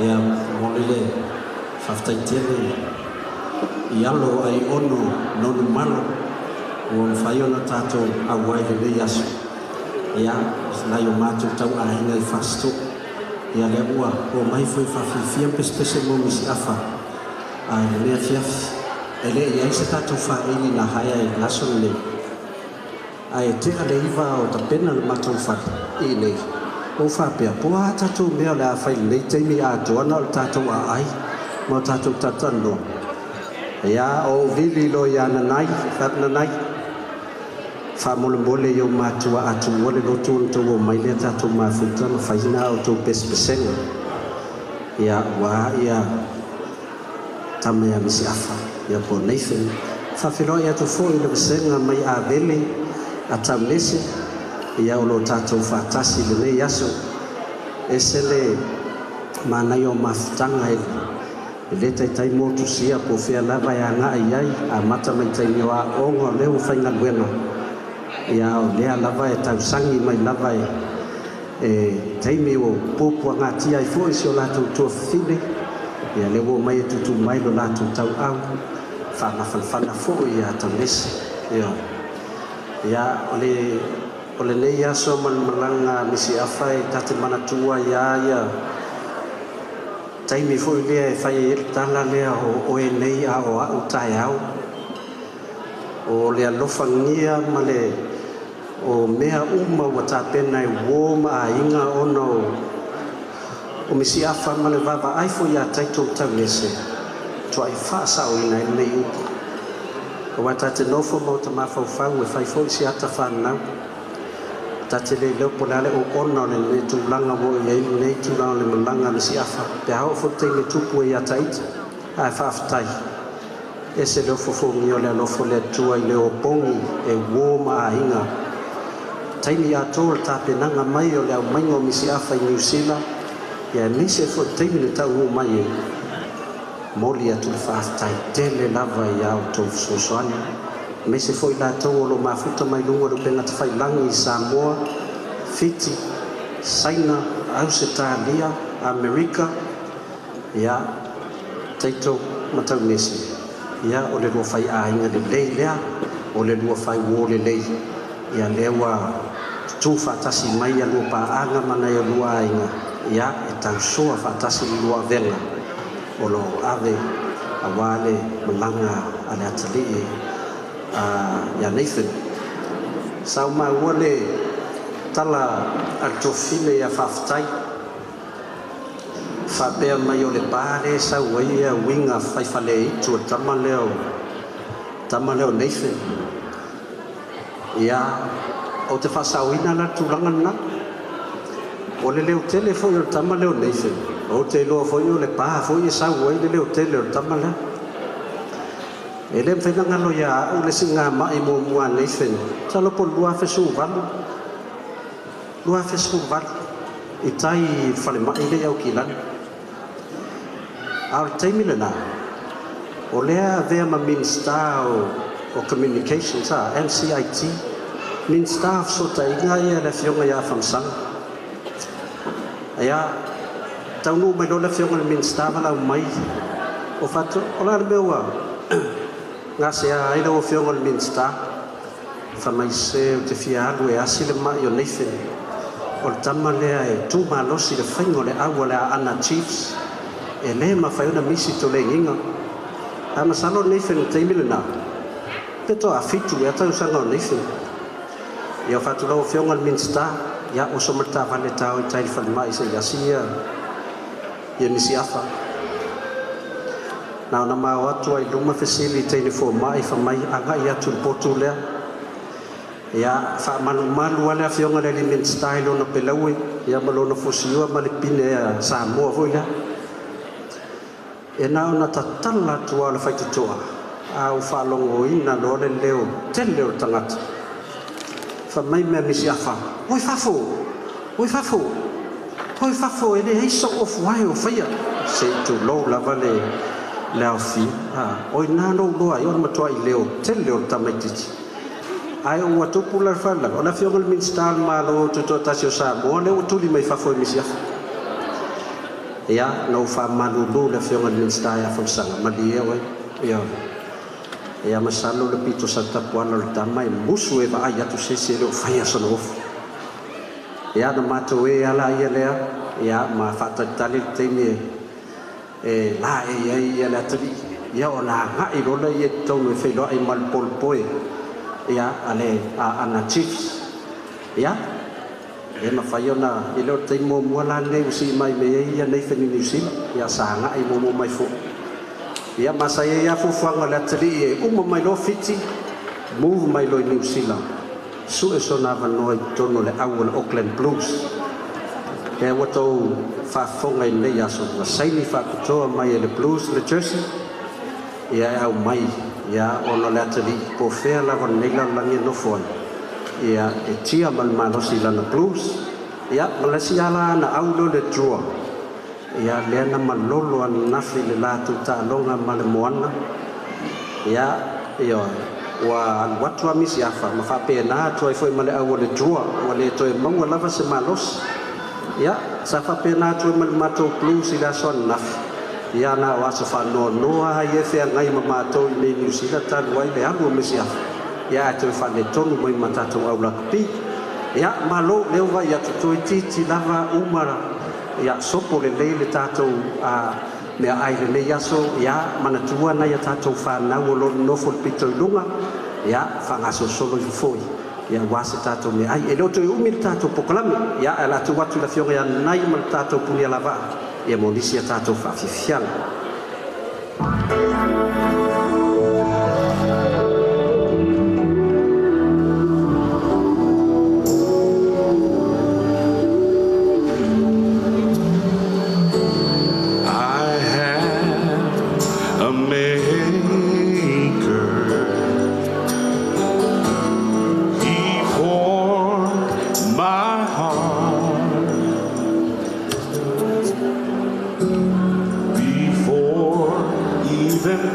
ia molele faftaitele ialo ai ono nonu malo o faiona tato awai le yasu ia na yo matu tau ahinga I fasto ia le ua o mai foi fafifia pespese mo Misiafa a le fiaf ele ia se tato fa ili na haya I laso le ai te ale iva o tapena le matu fa ile o fa pe po tato me la fa le te mi a tona tato ai mo tato tatando ia o vili lo ia na nai fa na nai fa mole yo matua atu wole lo tu mai le tatu ma futa no faina o tu pespesenga ya wa ya tamaya Misiafa ya po Nathan fa filo ya tu fo le besenga mai a vele atamlese ya lo tatu fa tasi le yaso esele mana yo mafutanga le tai mo tu sia po fe lava ya nga ai a mata mai tai wa ongo le u faina bueno ia o lea lava e tausangi mai lava e taimi o popu ngati ai foi so la tu fine ia le wo mai tu mai lo la tu tau au fana fo ia tamis ia ole le ia so malanga Misiafa e tate mana tua ia taimi foi le fai tala le o e nei a o tai au o le alofangia male o mea uma wa tapena I woma inga ono o Misiafa male vava ai fo ia taito tavese to ai fa sa o ina nei o wata te no fo Maota ma fa e fai fo si ata fa na tate le lo polale o ono le tu langa wo ia nei tu langa le langa Misiafa pe ha fo te le tupu ia taito ai fa aftai ese lo fo mio le lo fo le tua le o pongi e woma inga taimi a tol tapenanga mai o le au maingo Misiafa I New Zealand ia nise fo taimi le tau mai moli atu le whaatai tele lava I au tau sosoani mese fo I la tau lo mafuta mai lunga lo penga tawhai langi I Samoa Fiti Saina Australia Amerika ia taito matau nese ia o le lua whai ainga le lei lea o le lua whai wo le lei ia lewa tu fatasi mai ya lua paanga mana ya lua ainga ia e tau soa fatasi lua venga o lo ave awale malanga ale atali ya Nathan sau ma wale tala altofile ya faftai fa pe mai o le pare sa ia winga fai fale tu tamaleo Nathan ia o te fasauina la tulanga na o le leo tele fo o tamaleo Nathan o te lo fo o le pa fo I sa le leo tele o tamala ele mfena ngalo ya o le singa mai mo mua Nathan talo po lua festival I tai fale mai le au kilan al taimilana o lea vea ma minister o communications NCIT minister so ta inga ia le fionga ia famsang ia taunu mai lo le fionga le minister vala mai o fato o la mewa nga se ai lo fionga le minister fa mai se te fialu e asile mai o Nathan o tama lea e tu malosi le faingo le awa le ana chiefs e le ma faiuna misi to le inga ama salo Nathan taimilana peto a fitu ya tau sanga Nathan ia fatu lo fionga le minister ia o somerta vale tau I tai fal mai se yasia ia Misiafa na ma watu ai luma facility ni fo mai fa mai anga ia tu potu le ia fa malu wala fionga le minister lo na pelawe ia malo na fosiua male pine Samoa foi la e na ona tatala tu ala fai toa au fa longo ina lo le leo tele o tangata fa mai me Misiafa oi fafo ele hei so of wai o faia se tu lo la vale la fi oi na no lo ai on matua I leo tele o tamaiti ai o watu pula fala ona fionga minister ma lo to tasio sa mo le o tuli mai fafo Misiafa Ia no fa malulu le fionga minsta ya fonsanga madia we. Ia masalo le pito sa tapuana le tamai musu e va aya tu sese le faya sono of. Ia na mato e ala ia lea ia ma fata tali teme e la ia la tali ia ona nga i rola ia tonu e felo ai mal polpoe ia ale ana chiefs ia e ma faiona i lo te mo mola nei usi mai me ia nei feni New Zealand ia sa nga i mo mai fo ia masaya ia fufanga la tali e uma mai lo fiti move mai lo New Zealand su e sona vanoi tono le awal Auckland Blues e wato fa fonga nei ya so na saini fa kutoa mai le Blues le Jersey ia au mai ia ono le tali po fea la von nei la langi no fon ia e tia mal mano sila na Blues ia Malaysia la na aulo le draw ia le na malolo an nafi le la tu ta longa mal moana ia io wa watu Misiafa ma fa pena toi foi male au le draw wale toi mangwa lava se malos ia sa fa pena toi mal mato Blues ila son nafi ia na wa sa fa no noa ia fe ngai ma mato le New Zealand ta wai le au Misiafa ia toi fa le tonu mai matato au la pi ia malo le wa ia toi titi lava umara ia sopo le le tato a me ai le yaso ia manatua na ia tato fa na lo no fo pito lunga ia fa ngaso solo foi ia wase tato me ai e lo to umil tato poklami ia ala tu watu la fiore nai mal tato punia lava ia monisia tato fa fifian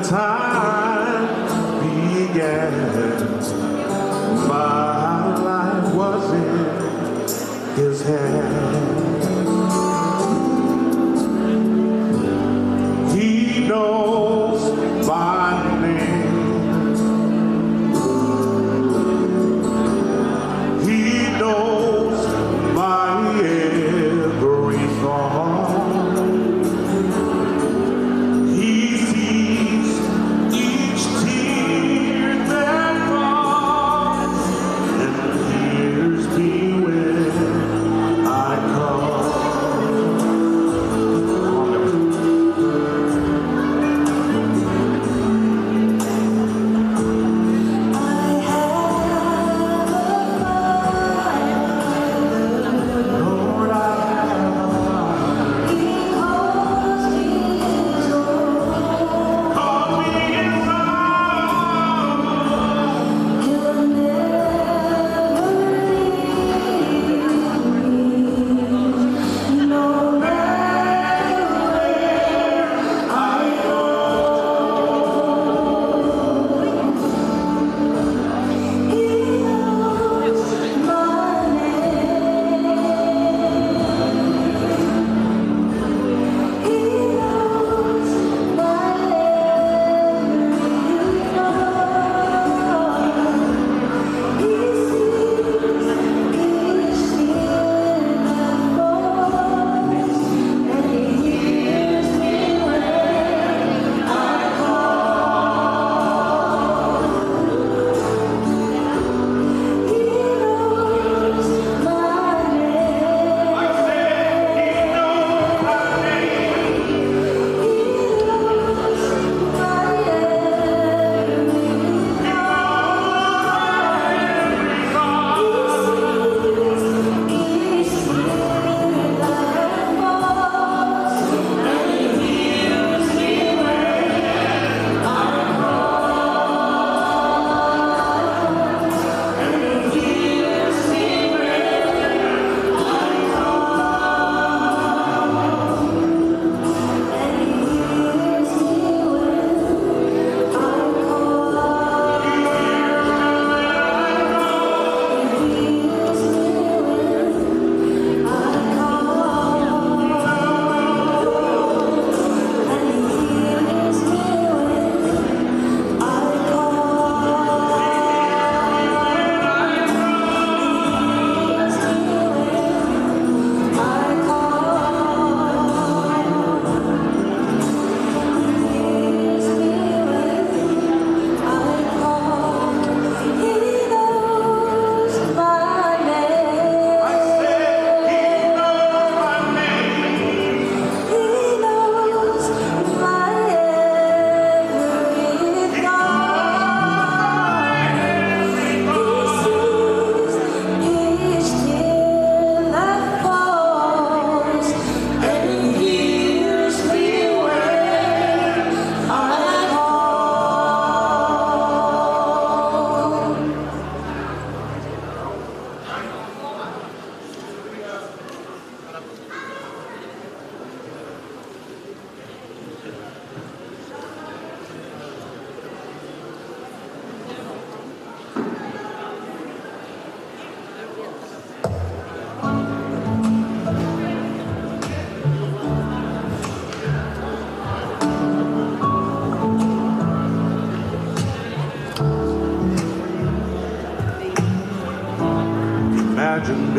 time began, my life was in His hand. He knows my name. He knows my every thought. I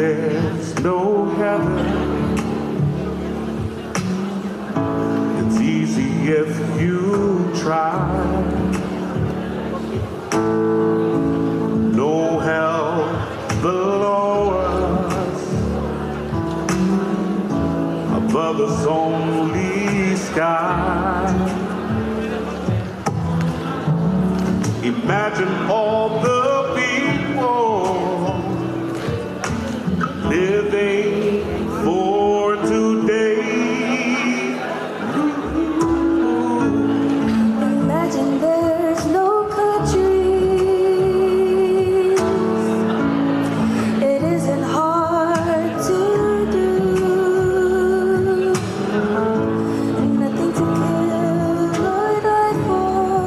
there's no heaven. It's easy if you try. No hell below us, above us only sky. Imagine all the people living for today. Imagine there's no countries. It isn't hard to do. Nothing to kill or die for,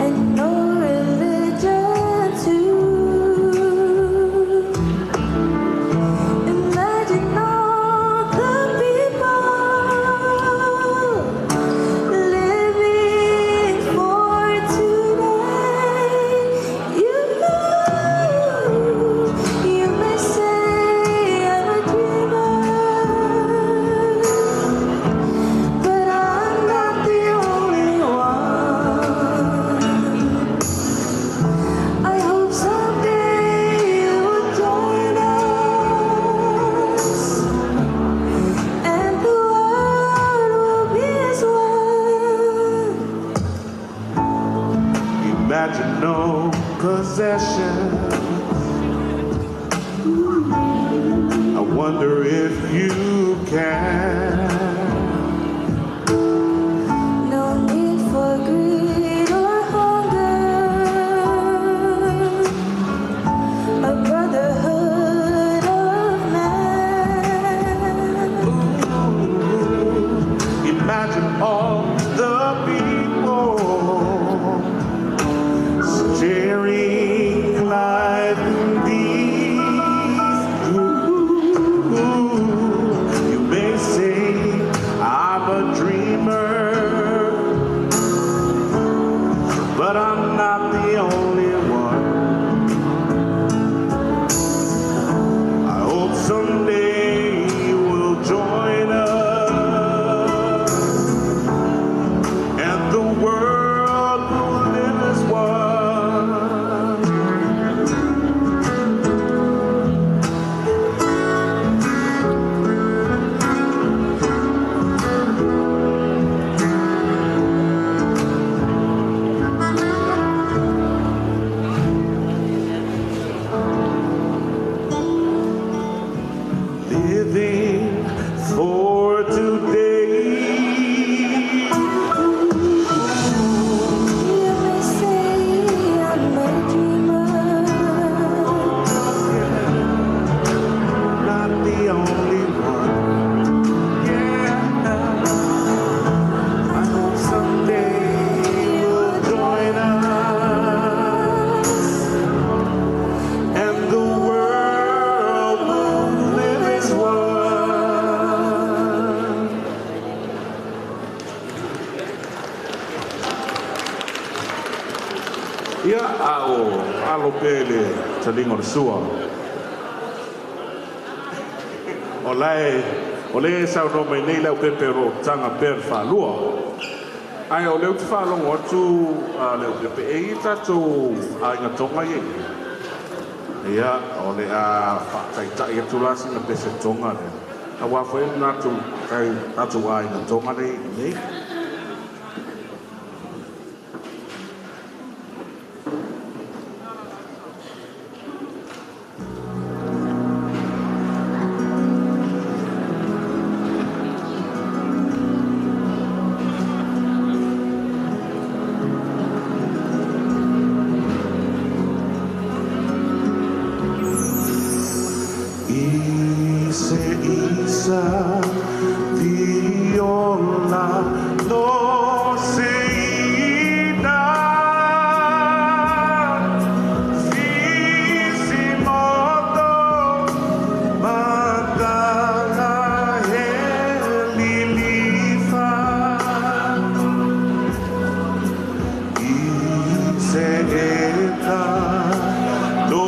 and no religion too. Imagine all the people living for today. You may say I'm a dreamer, but I'm not the only one. I hope someday you will join us, and the world will be as one. Imagine no possessions. I wonder if you can. No need for greed or hunger. A brotherhood of man. Imagine all the people sharing life in these. You may say I'm a dreamer, but I'm not the only one. I hope someday you will join us, and the world will live as one. Living for today. You may say I'm a dreamer, Not the only one. Yeah. I hope someday you'll join us, and the world will live as one. Ia ao alo pele talingo le sua. O le sau no mai nei lau pepero tanga per whalua. Ai o leu te whalongo atu leu pepe e tatu a inga tonga ye. Ia o le a whakaitai atu lasi na pese tonga le. A wafo e natu kai tatu a inga tonga nei. Isa viola no se ida Fisimoto Madala Helilifa Iseeta no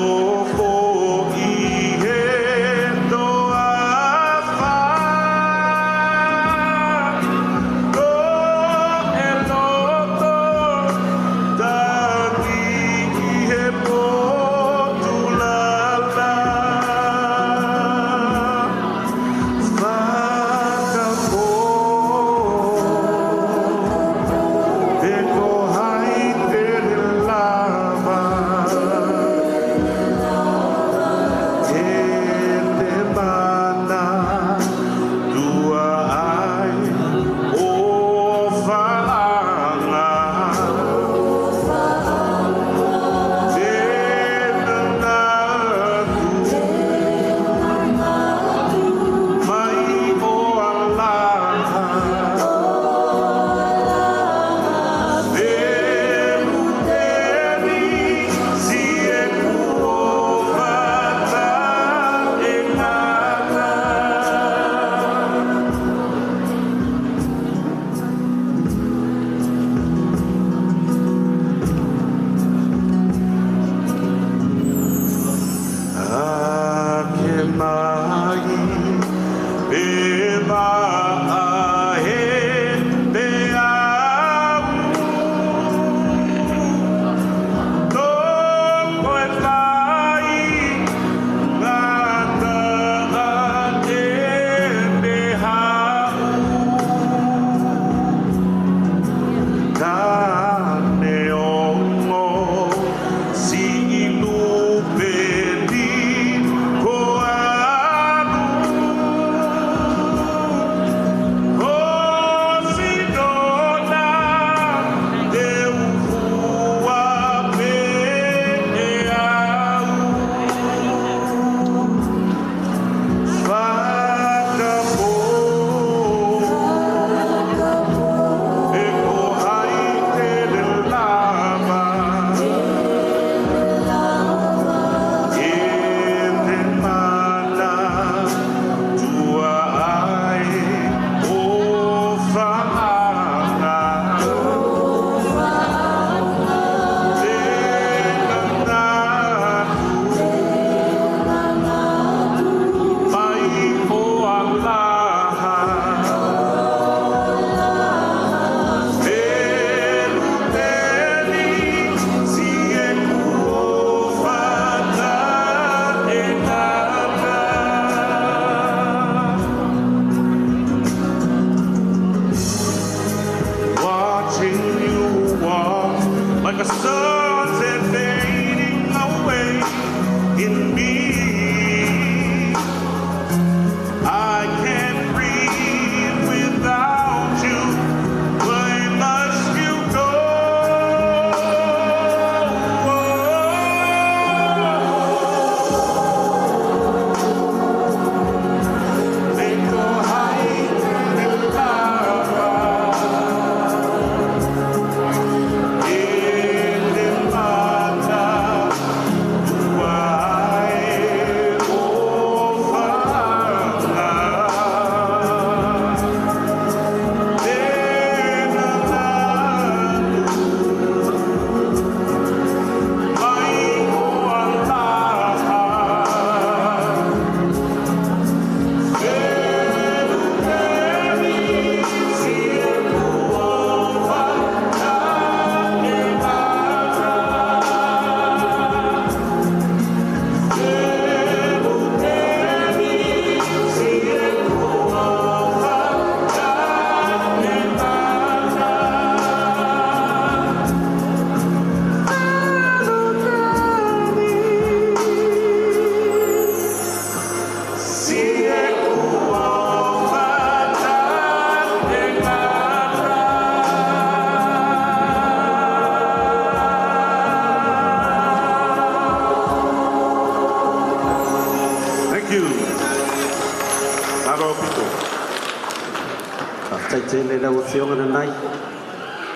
Taitele la ufiona na nai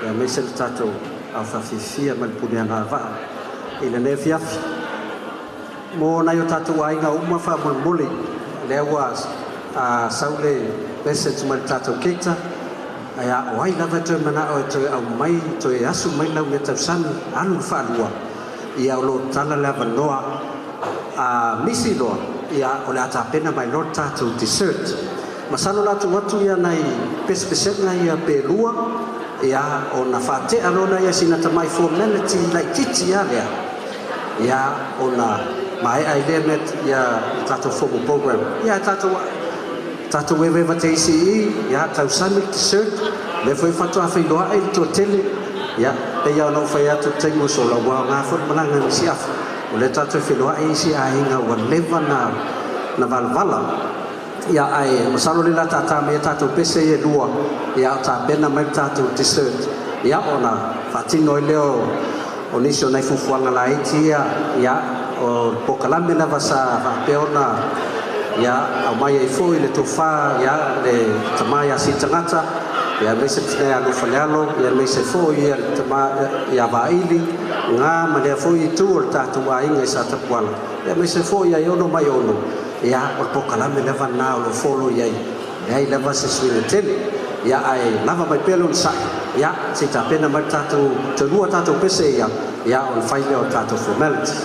ya mese tato au fafifia malpunia na va ila ne fiafi mo na yo tato wa inga uma fa mulmuli le was a saule message mal tato kita aya wai la veto mana o to au mai to asu mai na meta san anu fa lua ia lo tala la vanoa a misi lo ia o la tapena mai lo tato dessert masalo la tu watu ya nai pespesep nai ya pelua ya ona fate alona ya sinata mai formality like titi ya ya ona mai element ya tato football program ya tato wewe vatesi ya tau summit dessert le foi fatu afailoa ai to tele ya pe ya no foi atu tengo solo wa nga fot malanga Misiafa o le tato filoa ai si ainga wa leva na valvala ya ai masalo lila tata me tato pese ye lua ya ta bena me tato dessert ya ona fatino leo onisho na fufuanga la itia ya o pokalame na vasa peona ya amaya ifo ile tofa ya le tamaya sitangata ya mese ya no falalo ya mese fo ya tama ya vaili nga male fo itu tato wa inga sa tapwala ya mese fo ya yono mayono ya o pokalame leva na o follow ya leva se swinetele ya ai lava mai pelo sa ya sita pena mai tato to lua tato pese ya on faile o tato formality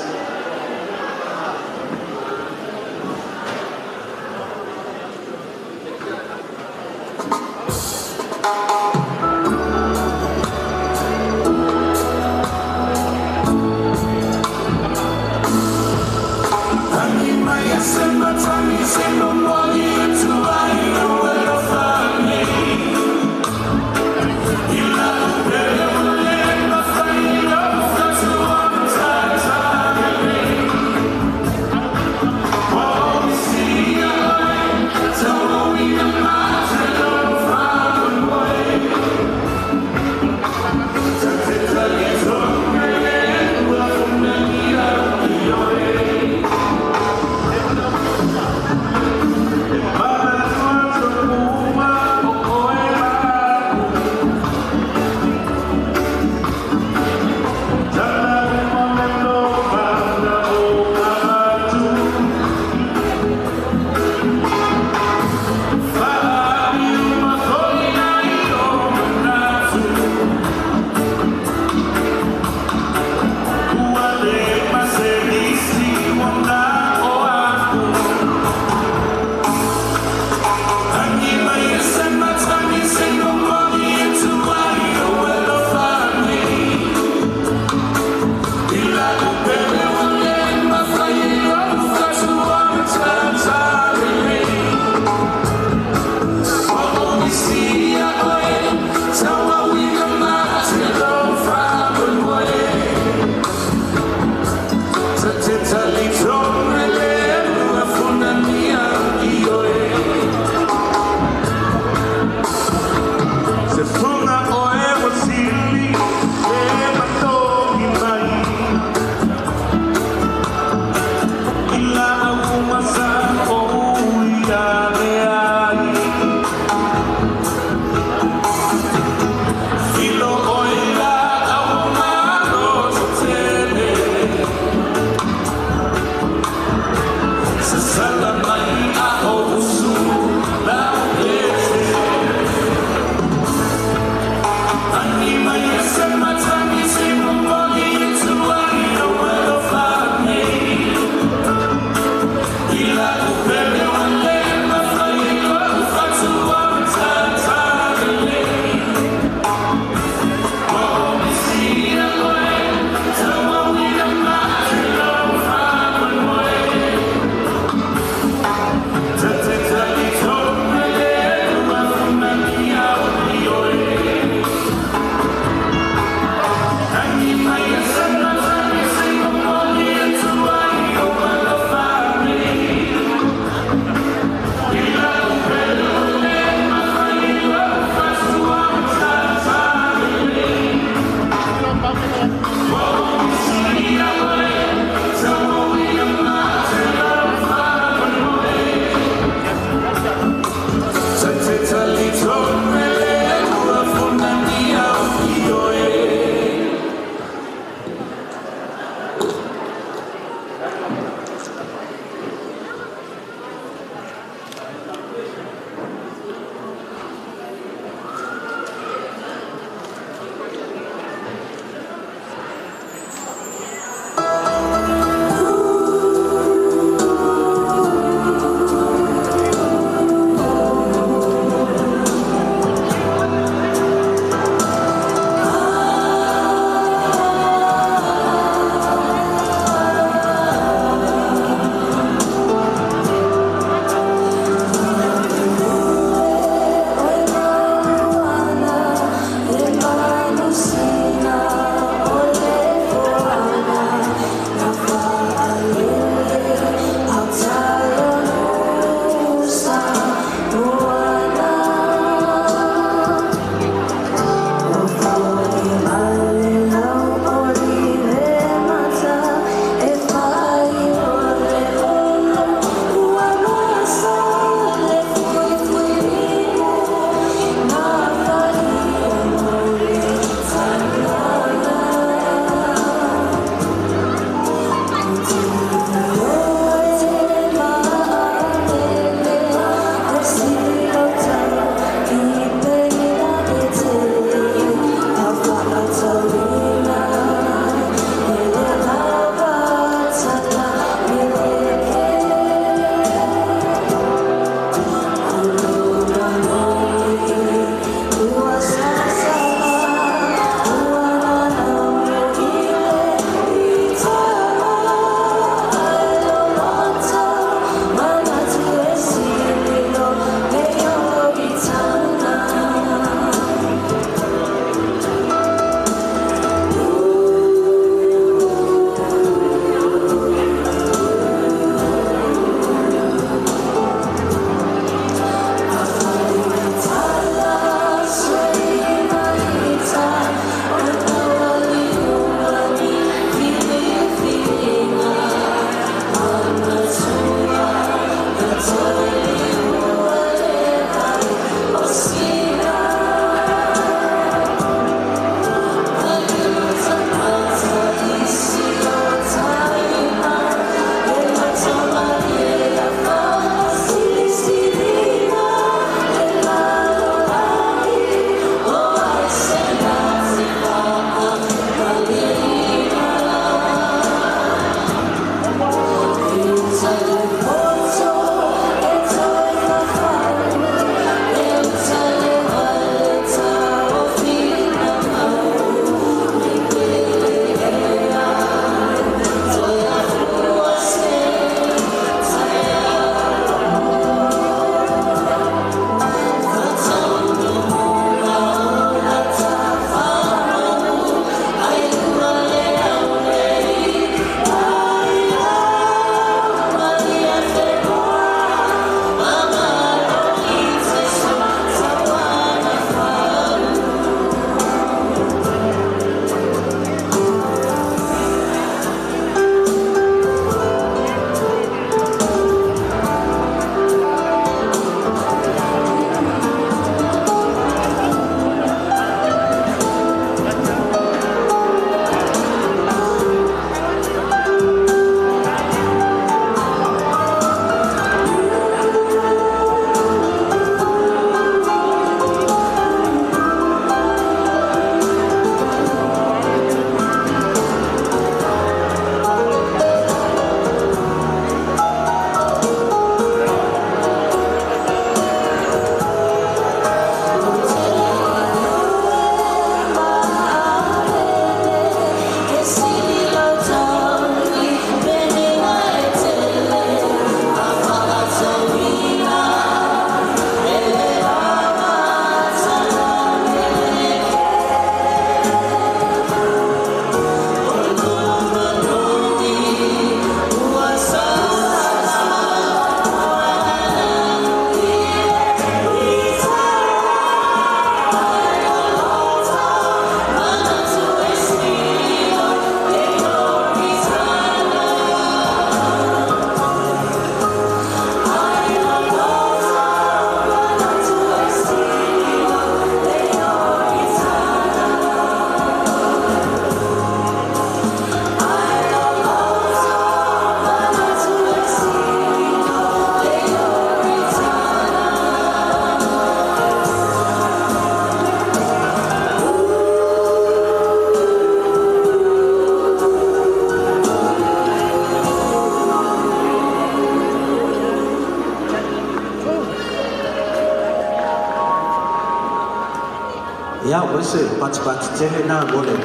Ya wese pat tehe na gole.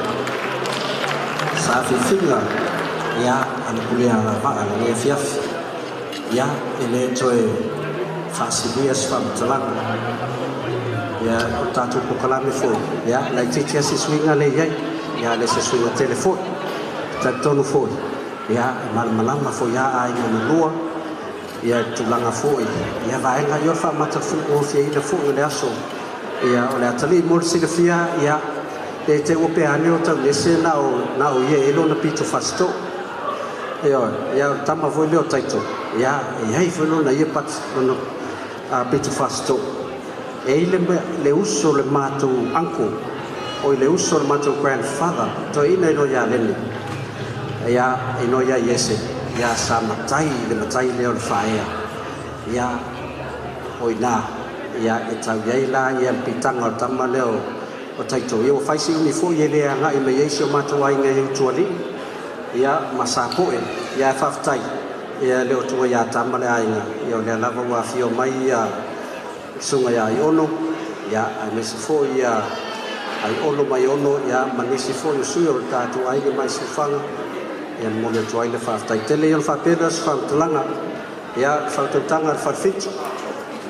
Sa fifinga ya alikulia na va ale fiaf. Ya ele toe fasilias fam talanga. Ya tatu pokalame fo. Ya la titia si swinga le yai. Ya le se swinga telefone. Tatono fo. Ya malama fo ya ai na lua. Ya tulanga fo. Ya vaenga yo fa mata fu o fie ile fo le aso. Ya ole atali mol silafia ya te ope anio ta lese na o ye elo na pito fasto ya tama vo leo taito ya i felo na ye pat no pito fasto ile le uso le mato uncle o le uso le mato grandfather to ina no ya lele ya ino ya yese ya samatai le matai leo le faia ya oina ya etauyaila ya pitanga tama leo o taito yo faisi ni fo yele nga i me yeso mato ai ngai tuali ya masapo ya faftai ya leo tu ya tama le ai yo le lava wa fio mai ya sunga ya iono ya ai fo ya ai ono mai ono ya manisi fo yo suyo tatu ai mai sufanga ya mo le tu ai le faftai tele yo fa pedas fa tlanga ya fa tanga fa fit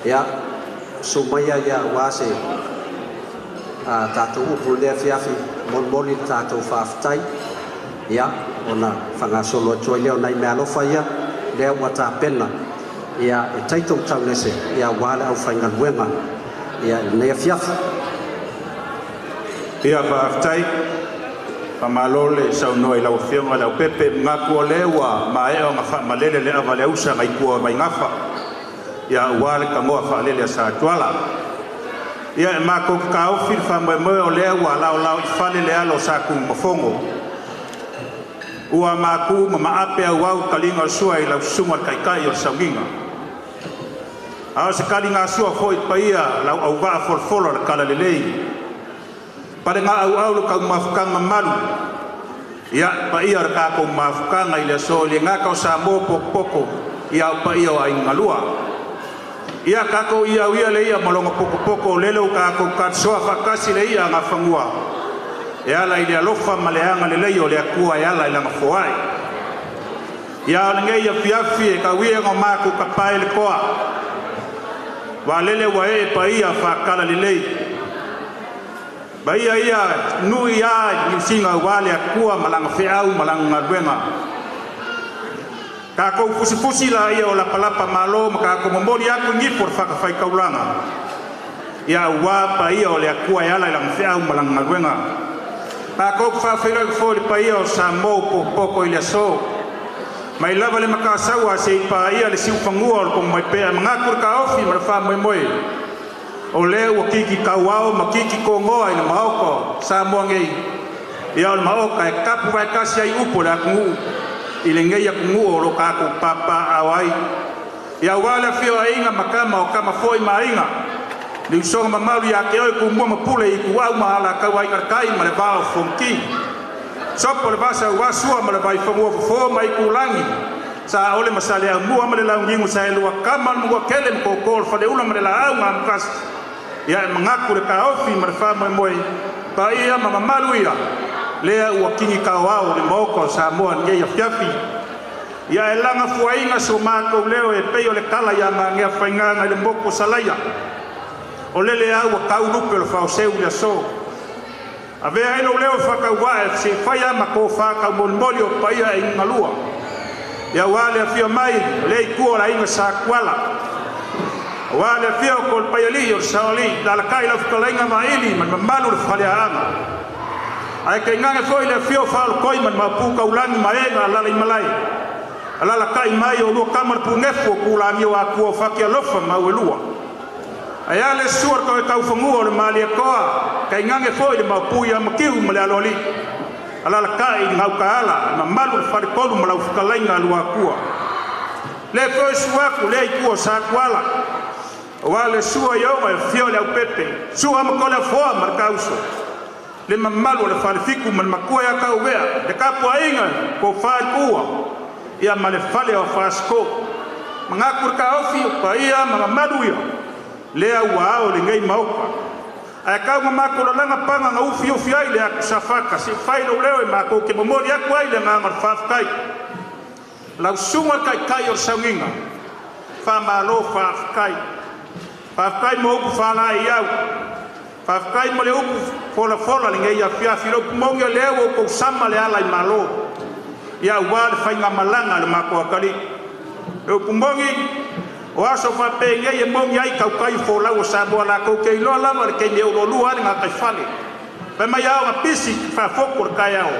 ya sumaya ya wase tatu upul de fiafi monboli tatu faftai ya ona fanga solo choileo nai Fealofa'i le wata pena ya taito taunese ya wala au fainga wenga ya ne fiafi ya faftai pamalole sauno ila ofenga la pepe ngakolewa maeo ngafa malele le avale usa ngai ko mai ngafa ya wale kamoa falele sa twala ya mako ka ofil fa mo le wala la falele alo sa ku mofongo ua maku ma ape au kalinga sua ila suma kai kai o sanginga a se kalinga sua foi paia la au va folfolo la kala lelei pare nga au ka mafukanga malu ya paia ka ko mafukanga ile so le nga ka sa mo poko ya paia ai ngalua ia kako ia wia le ia malonga poko lelo kako katsoa fakasi le ia ngafangua ia la ile lofa maleanga le leio le akua ia la ngafoai ia ngai ia fiafi ka wia ngoma ku kapai le koa wa lele wa e pa ia fakala le lei ba ia nu ia singa wale akua malanga feau malanga benga kako fusi la ia o la palapa malo maka ko momori aku ngi por faka fai kaulanga ya wa pa ia o le akua ia la mfea malanga wenga kako fa fera fo pa ia o Samoa poko ile so mai lava le maka sawa se pa ia le siu fangua ko mai pe ngakur ka ofi mar fa moi o le o kiki kawao makiki ko ngoa ina maoko Samoa ngai ia o maoka e kapu vai kasi ai upo la ku ilenge ya kungu ro ka ko papa awai ya wala fio ainga makama o kama foi mainga ni so mamalu ya ke ko mo mapule ku wa mala ka wai kai male ba fonki so por basa wa sua male ba fo mai ku langi sa ole masale mu male la ngingu sa elu kama mu kele ko ko fa de ula male la au ngam kas ya mangaku ka ofi male fa moi pa ia mamalu ya lea uakingi kawao le moko Samoa nge ya fiafi ya elanga fuainga somako leo e peyo le kala ya mangea fainga le moko salaya o lele au kau lupe le fauseu ya so ave elo leo faka wa se faya mako faka molmoli o paia ingalua ya wale afio mai le ku la inga sa kwala wale afio ko paia li o saoli dala kai la fkalainga maili man malu le falianga ai ke nganga foi le fio fal koi man mapu ka ulangi maenga la malai ala kai mai o lo kamar punefo kulangi wa ku fakia lofa mawelua ai ale suor ko ka ufungu le mali ko kai nganga foi le mapu ya makiu malaloli ala kai ngau kaala na malu fal ko lu malau fkalainga lu akua le ko suwa ku le ku sa kwala wale suwa yo fio le pepe suwa makola fo markauso le mamalu le falifiku man makua ya ka uwea de kapo ainga ko fal kuwa ia male fale o fasko mangakur ka ofi pa ia mamalu yo le wa o le ngai mauka ai kau makulanga panga nga ufi ai le akusafaka si failo leo ma ko ke momori aku ai le nga fafkai lau sunga kai o sanginga fa malo fafkai mo ku fala iau fafkai mo le upu fola le ngai afia filo monga leo ko sama le ala malo ia wal fainga malanga le mako akali o kumongi o aso fa pe ngai mongi ai kau kai fola o sabo la ko ke lo la mar ke le lo lu ani nga kai fale pe mai au apisi fa fokor kai au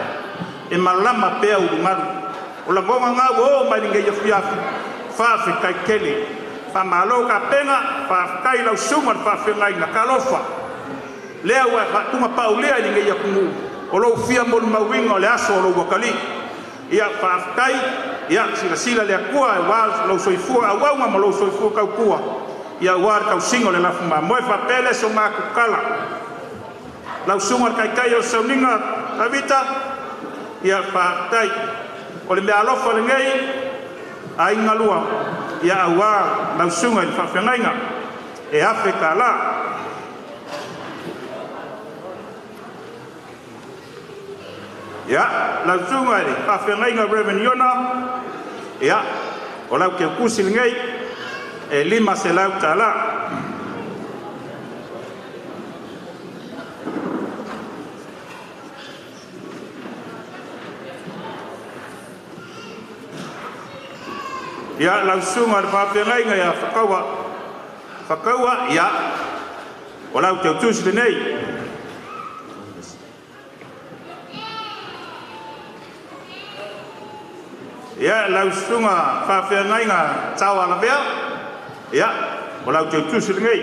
e malama pe au maru o la gonga nga o mai ngai afia fa fe kai kele fa malo ka penga fa kai la suma fa fe ngai na kalofa leo wa tunga paulea ni ngai yakungu o lo fia mo mawinga o le aso lo wakali ia fa kai ia sila le akua wa lo soifua wa ma lo soifua ka kua ia wa ka singo le la fuma mo fa pele so ma ku kala la sunga kai o soninga avita ia fa kai o le alofa le ngai ai ngalua ia wa la sunga fa fengainga e afrika la ya la zunga ni pa fengainga reven yona ya ola ke kusil ngai e lima se la tala ya la zunga pa fengainga ya fakawa ya ola ke kusil nei ya la sunga fa fe nga tawa la bea ya wala ke tusil ngai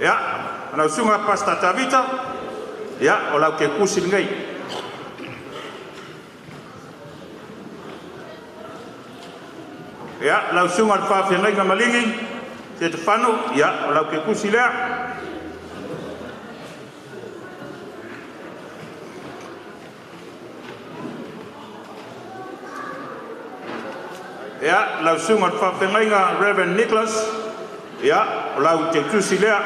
ya la sunga pasta tavita ya wala ke kusil ngai ya la sunga fa fe nga malingi te fano ya wala ke kusila ya la sunga fa fengainga Reverend Nicholas ya la te tusilea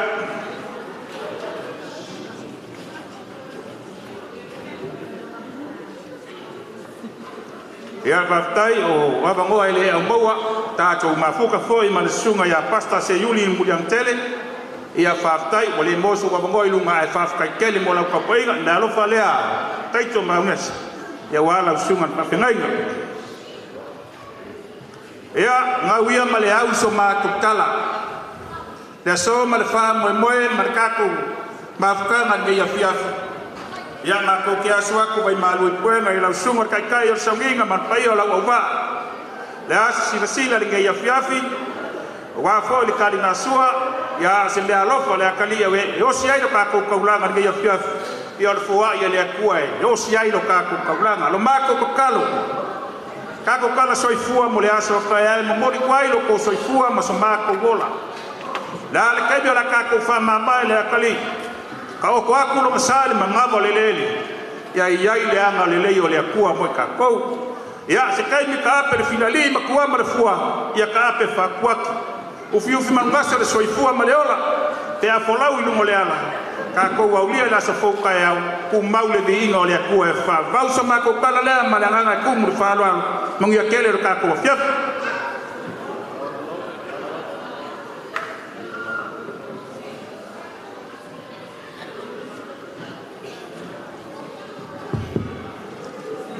ya baftai o wabango ile amboa ta to mafuka foi mal sunga ya pasta se yuli muliang tele ya faftai wale moso wabango ilunga ai fafka kele mola ka poinga na lo falea taito mames ya wala sunga fa fengainga ya ngawia male au so ma tukala ya so male fa mo markaku mafka ngai afia ya na ko kia swa ko bai malu ko ngai la sunga kai o sanginga man pai o la wa la sila ngai afia wa fo li kali na sua ya se me alofa le akali we yo si ai ka ko kaulanga ngai afia ya le fo ya le kuai yo si ai ka ko kaulanga lo ma ko kalo kako kala soifua mo le aso fa mo mori kwai lo ko soifua ma soma ko gola la le kebyo la kako fa mama le akali ka o ko akulo masali mangavo lelele ya le anga lele yo le akua mo ka ko ya se kai mi ka per finali ma kuwa marfua ya ka pe fa kwaki ufiu fi mangasa le soifua ma leola te afolau ilu mo le ala ka ko wa ulia la sa foka ya ku maule de inga le akua fa va so ma ko kala le ma la nga ku mu fa lo mo ngia kele ka ko fiaf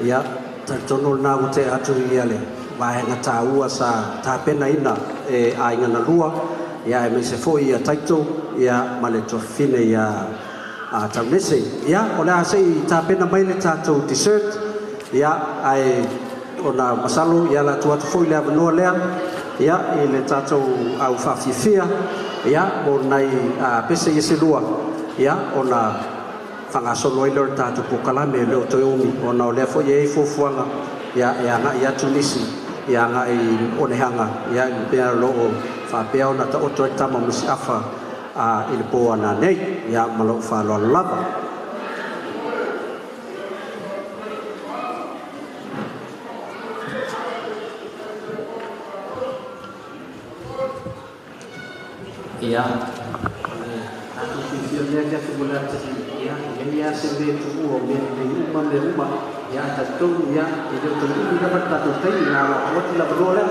ya tono na te atu iale va ngata ua sa ta pena ina e a ngana lua ya me se foi ya taito ya male to fine ya a tamnese ya ola sei ta pena mai le tato dessert ya ai ona masalo ya la tua foi le no le ya ile tato au fafifia ya bonai a pese yese lua ya ona fanga solo ile tato pokala me le to yomi ona le fo ye fo fuanga ya nga ya tunisi ya nga I onehanga ya pe lo fa pe ona ta oto tama Misiafa il po ana nei ya malo fa lo lava Ya, aku fikirnya dia sebenarnya ya, ini ya sendiri tu ini rumah ya tentu ya itu tentu tidak dapat tahu nah waktu tidak beroleh.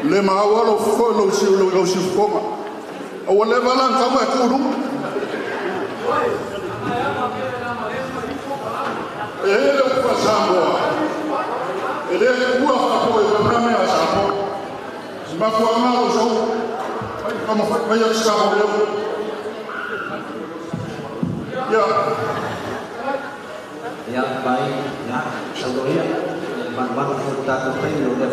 Le maawalo fo lo si foma o le valan ka wa kudu le kwa Samoa le kwa ko e na me Samoa ma kwa ma lo so kama fa ya Samoa ya baik ya semuanya ban kita tertentu dan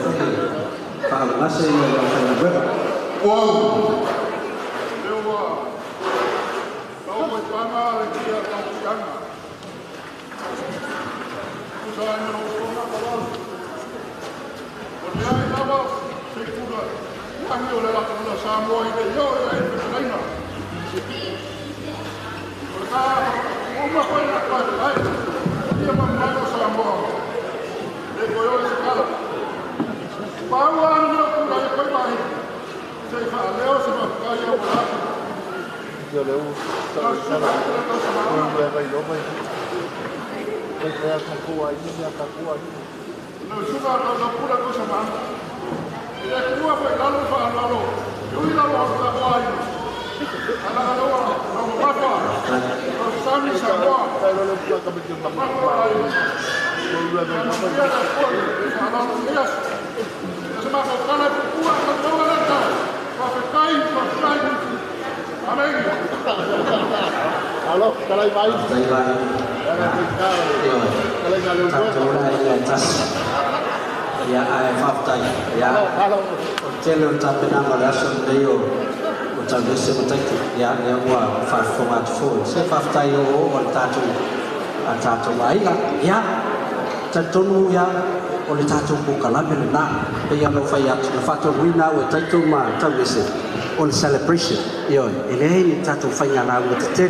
kalau masih yang saya buat wow Halo, kalau baik. Ya, fakta ya. Celo tapi nama langsung dia, macam biasa macam itu. Ya, yang wah format phone. Saya fakta yo orang tatu baik lah. Ya, tentu ya. Oleh tatu bukan lagi nak. Fealofa'i fakta wina, tentu mah tahu biasa. On celebration, yo, ini tatu fanya na betul,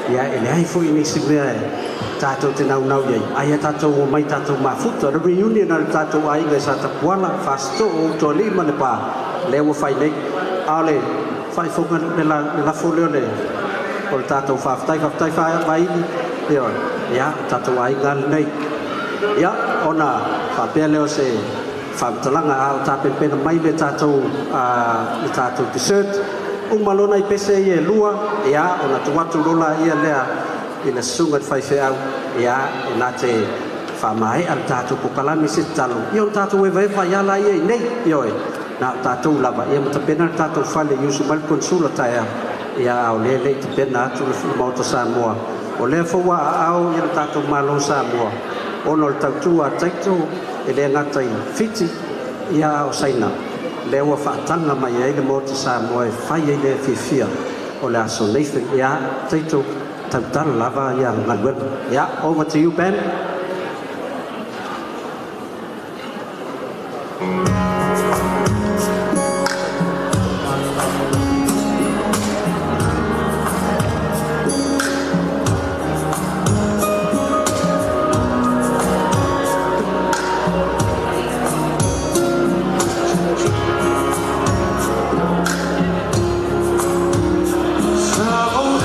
ya ini fu ini sebenarnya tatu tenau ya, ayat tatu mai tatu mafut, ada reunion ada tatu ai guys tatu kuala fasto to lima lepa, lewo fai nek, ale fai fokan nela folio le, kalau tatu fai bayi, yo, ya tatu ai gal nek, ya ona papel leo se. Fam talanga au tape pena mai le tatou tatou dessert malona I pese ye lua ya ona tuatu rola ia lea ina sunga fai au ya ina te famai al tatou pokalami se talo io tatou e vai ya la ia nei io na tatou lava ia mata pena tatou fale yusu mal consula taia ya o le te pena tu Maota Samoa o le foa au ia tatou malo Samoa ono tautua taito ele ngata I fiti ia o saina lewa whaatanga mai e le Maota Samoa e whai e le fifia o le aso leife ia taito tautara lava ia ngalwena ia over to you Ben. Samoa,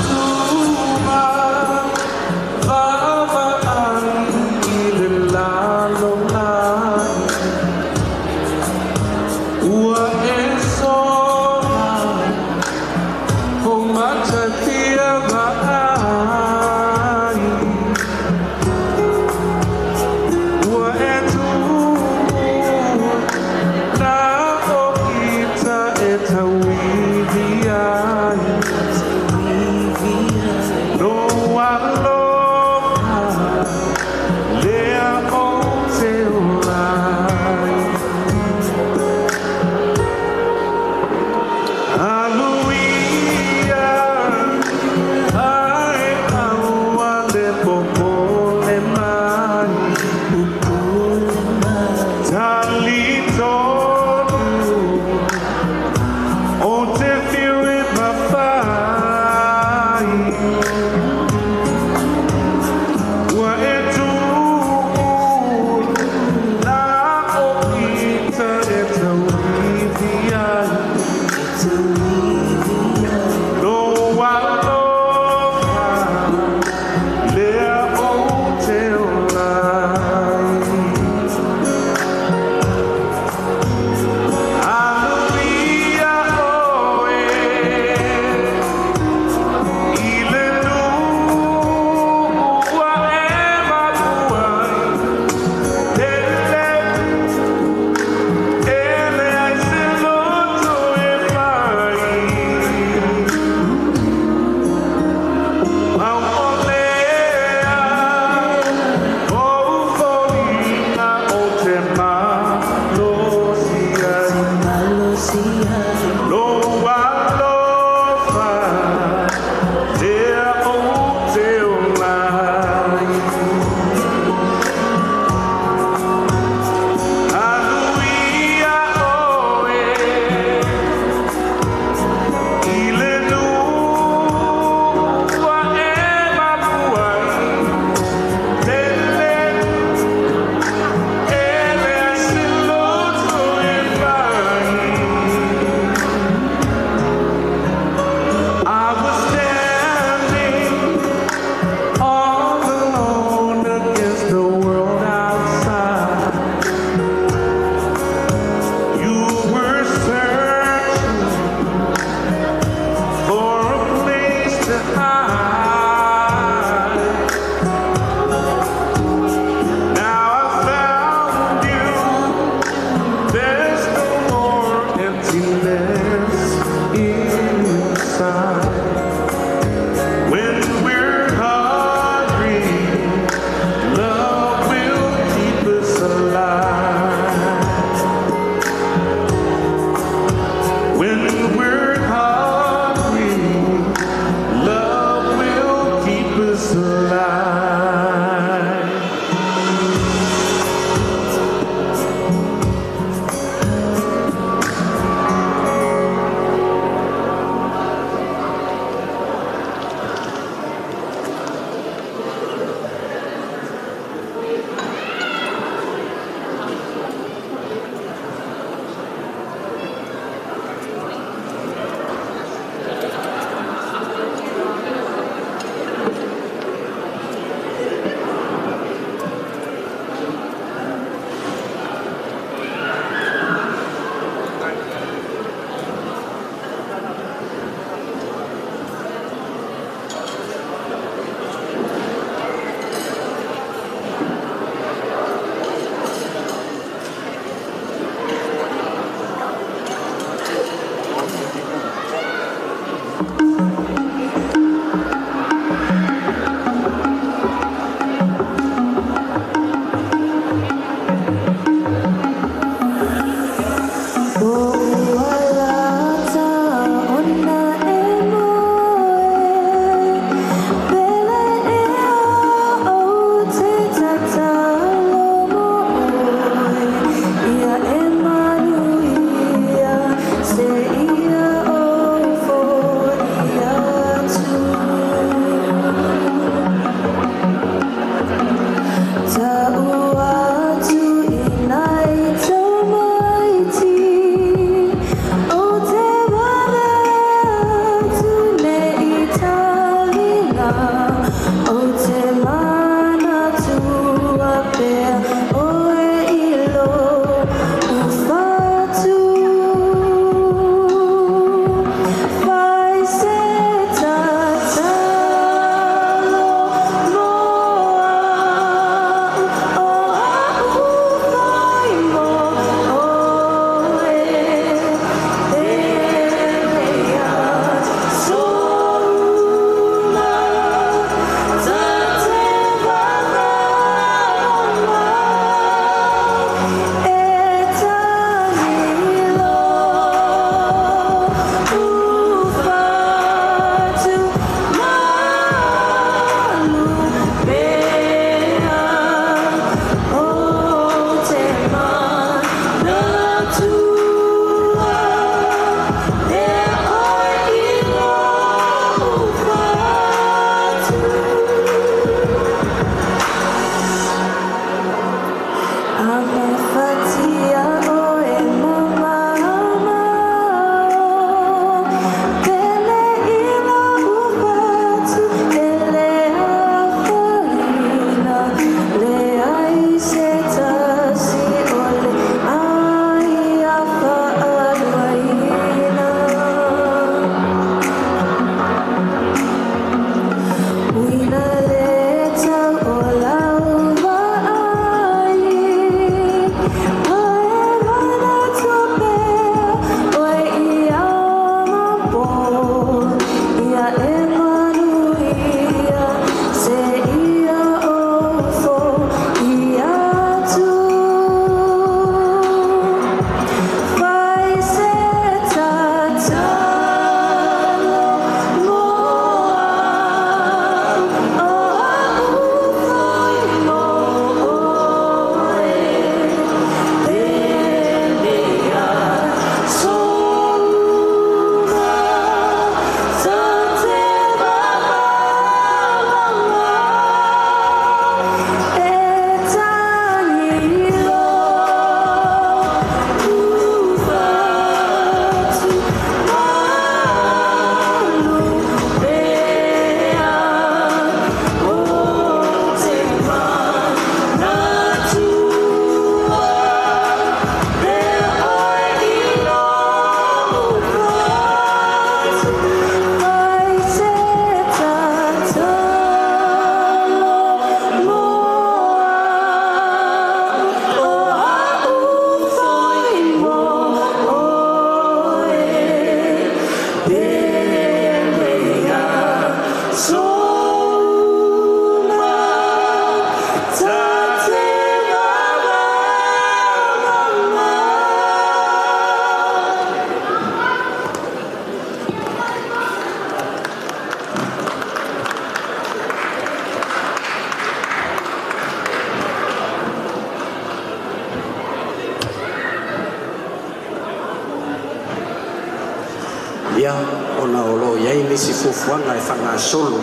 ia ona olo iai nisi fuafuaga e faagasolo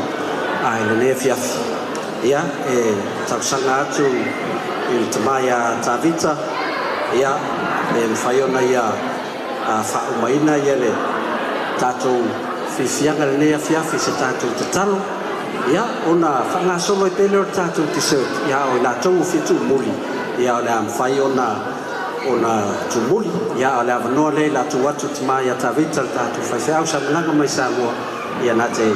ae lenei fiafi ia e tausaga atu i le tamā ia tavita ia e mafai ona ia faaumaina ia le tatou fifiaga lenei afiafi se tatou tatalo ia ona faagasolo i pele o le tatou t-shirt ia o i latou fituumuli ia o le a mafai ona tumuli ia o le avanoa lei latou atu tamā ia tavita le tatou faifeau samalaga mai Samoa ia na te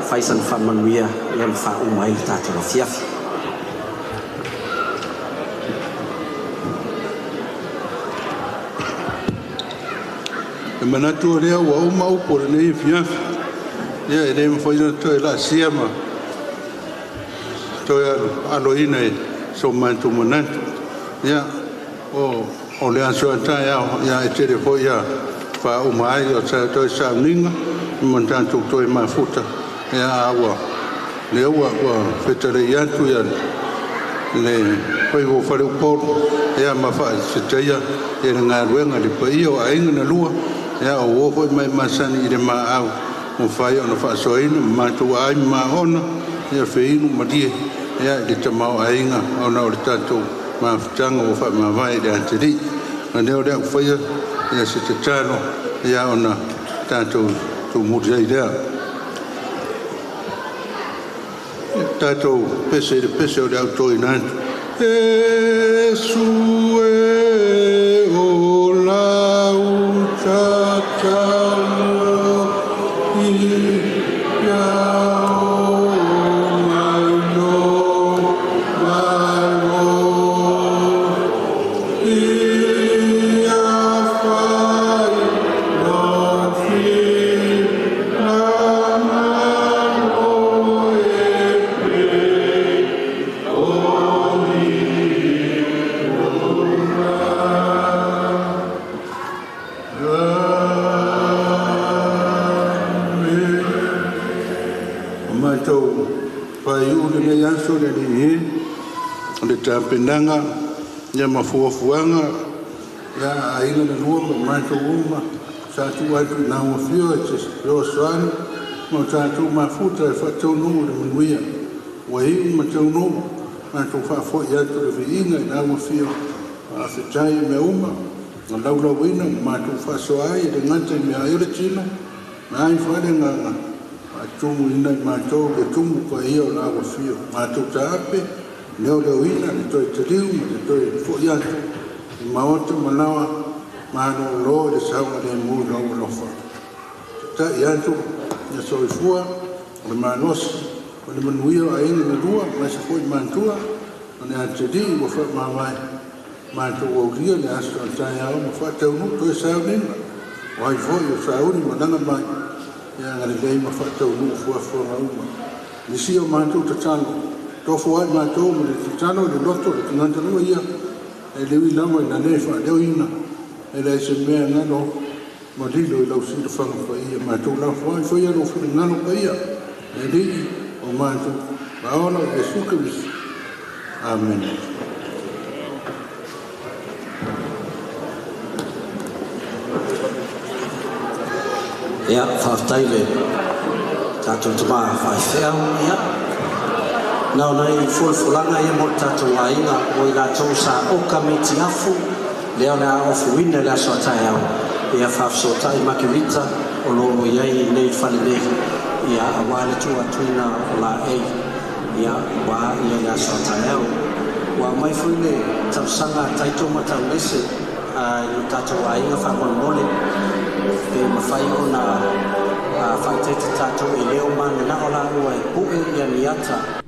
faisana faamanuia ia ma faauma ai le tatou afiafi e manatu lea ua uma upo lenei fiafi ia e lē mafaina toe laasia ma toe aloina e so manatu manatu ia o le aso atai ao ia e tere foi ia faauma ai o toe sauniga ma tatou toe mafuta ia aua lea ua fetalei atu ia le paigo faleupolo ia ma faasetaia e le galuega le paia o aiga na lua ia o ua foi mai masani i le maau mo fai ona faasoaina ma matou ai maona ia feinu ma lie ia i le tamao aiga ona o le tatou mafutaga ua faamavai i le atalii ganei o le akufaia ia se tatalo ia ona tatou tumuli ai lea tatou pese i le pese o le autoina atu Esue o lau tatalo penaga ia mafuafuaga ia aiga na lua ma matou uma sa tu atu na uafio e te rosoani ma tatou mafuta e faataunuu le manuia ua iu ma taunuu matou faafoʻi atu le viiga i na uafio afetai mea uma na laulauina ma matou faasoa ai le gata i mea ai o le tino ma ai faale gaga faatumu ina i matou le tumu paia o la uafio matou taape leo ina le toe taliu ma le toe foʻi atu i maota manawa malōlō le sauga lemu laualofa taʻi atu ia soifua o le malosi o le manuia o aiga na lua ma se foʻi matua o le atalii ua faamavai matou aulia le aso atai ao ma faataunuu toe sauniga o ai foʻi o sauni ma laga mai ia galelei ma faataunuu fuafuaga uma lisi o matou tatalo tofo ai matou ma le tatalo le loto le tagata lua ia e leui lama ina lē faaleoina e le se mea galo ma lilo i lausilafaga paia matou lafo ai foi alo filigalo paia e lii o matou vaola o iesu keristo amen ia faafetai le tatou tamā faifeau ia na ona i folafolaga ia mo le tatou aiga o i latou sa oka mitiafu lea o le a ofuina le aso ataeao ia faafesoataʻi makilita o loo iai nei falenei ia auā le tuatuina o laei ia ua ia le aso ataeao ua mai foi le tausaga taito ma taulese i le tatou aiga faamolemole pe mafai ona faitaita tatou i leo mananao la ua e puʻe ia niata